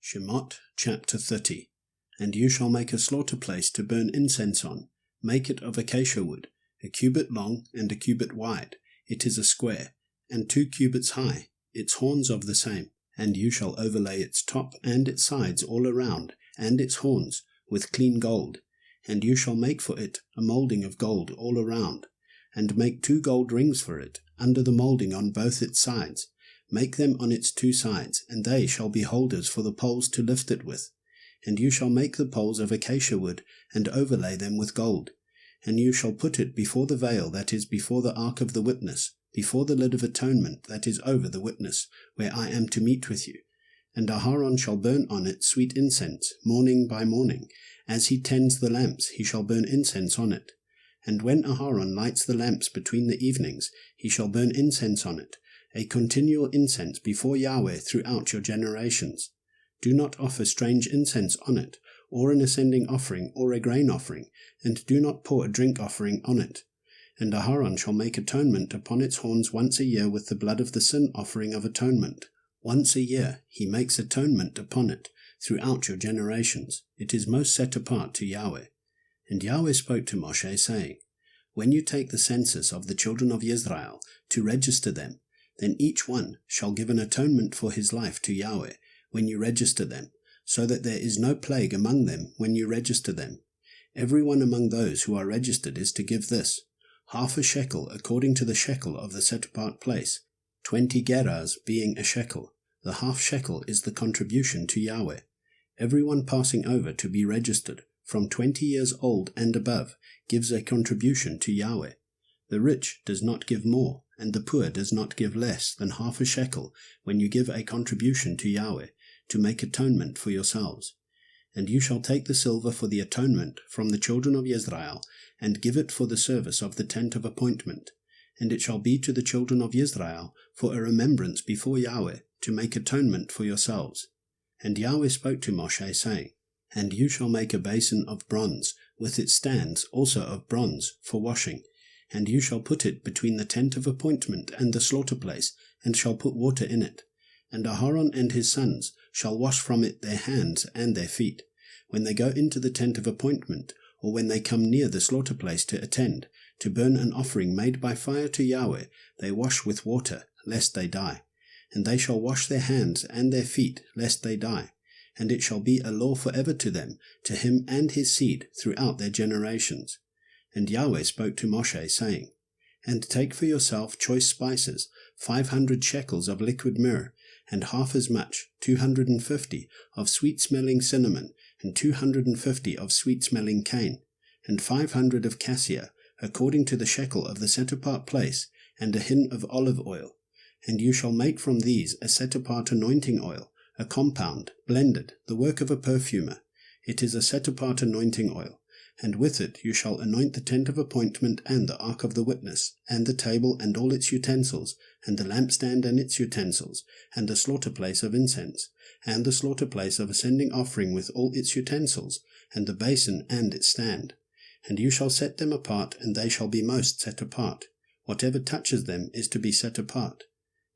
Shemoth chapter 30. And you shall make a slaughter place to burn incense on. Make it of acacia wood, a cubit long and a cubit wide. It is a square, and 2 cubits high, its horns of the same. And you shall overlay its top and its sides all around, and its horns, with clean gold. And you shall make for it a moulding of gold all around, and make 2 gold rings for it, under the moulding on both its sides. Make them on its 2 sides, and they shall be holders for the poles to lift it with. And you shall make the poles of acacia wood, and overlay them with gold. And you shall put it before the veil that is before the ark of the witness, before the lid of atonement that is over the witness, where I am to meet with you. And Aharon shall burn on it sweet incense, morning by morning. As he tends the lamps, he shall burn incense on it. And when Aharon lights the lamps between the evenings, he shall burn incense on it, a continual incense before Yahweh throughout your generations. Do not offer strange incense on it, or an ascending offering, or a grain offering, and do not pour a drink offering on it. And Aharon shall make atonement upon its horns once a year with the blood of the sin offering of atonement. Once a year he makes atonement upon it throughout your generations. It is most set apart to Yahweh. And Yahweh spoke to Moshe, saying, When you take the census of the children of Israel to register them, then each one shall give an atonement for his life to Yahweh when you register them, so that there is no plague among them when you register them. Everyone among those who are registered is to give this, half a shekel according to the shekel of the set-apart place, 20 gerahs being a shekel. The half shekel is the contribution to Yahweh. Everyone passing over to be registered, from 20 years old and above, gives a contribution to Yahweh. The rich does not give more, and the poor does not give less than half a shekel when you give a contribution to Yahweh, to make atonement for yourselves. And you shall take the silver for the atonement from the children of Israel, and give it for the service of the tent of appointment. And it shall be to the children of Israel for a remembrance before Yahweh, to make atonement for yourselves. And Yahweh spoke to Moshe, saying, And you shall make a basin of bronze, with its stands also of bronze, for washing. And you shall put it between the tent of appointment and the slaughter place, and shall put water in it. And Aharon and his sons shall wash from it their hands and their feet, when they go into the tent of appointment, or when they come near the slaughter place to attend, to burn an offering made by fire to Yahweh. They wash with water, lest they die. And they shall wash their hands and their feet, lest they die. And it shall be a law forever to them, to him and his seed, throughout their generations. And Yahweh spoke to Moshe, saying, And take for yourself choice spices, 500 shekels of liquid myrrh, and half as much, 250, of sweet-smelling cinnamon, and 250 of sweet-smelling cane, and 500 of cassia, according to the shekel of the set-apart place, and a hin of olive oil. And you shall make from these a set-apart anointing oil, a compound, blended, the work of a perfumer. It is a set-apart anointing oil. And with it you shall anoint the tent of appointment and the ark of the witness, and the table and all its utensils, and the lampstand and its utensils, and the slaughter place of incense, and the slaughter place of ascending offering with all its utensils, and the basin and its stand. And you shall set them apart, and they shall be most set apart. Whatever touches them is to be set apart.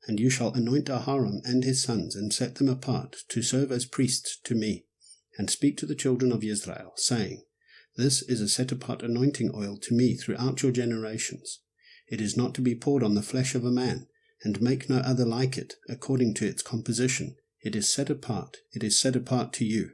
And you shall anoint Aharon and his sons, and set them apart, to serve as priests to me. And speak to the children of Israel, saying, This is a set-apart anointing oil to me throughout your generations. It is not to be poured on the flesh of a man, and make no other like it, according to its composition. It is set apart to you.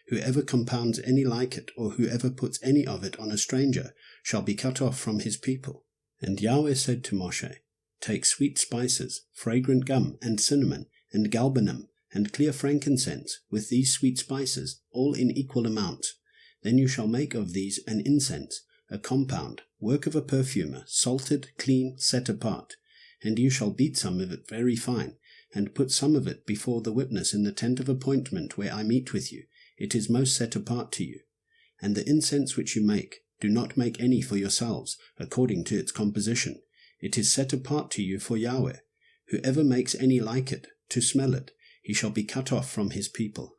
Whoever compounds any like it, or whoever puts any of it on a stranger, shall be cut off from his people. And Yahweh said to Moshe, Take sweet spices, fragrant gum, and cinnamon, and galbanum, and clear frankincense, with these sweet spices, all in equal amounts. Then you shall make of these an incense, a compound, work of a perfumer, salted, clean, set apart. And you shall beat some of it very fine, and put some of it before the witness in the tent of appointment where I meet with you. It is most set apart to you. And the incense which you make, do not make any for yourselves, according to its composition. It is set apart to you for Yahweh. Whoever makes any like it, to smell it, he shall be cut off from his people.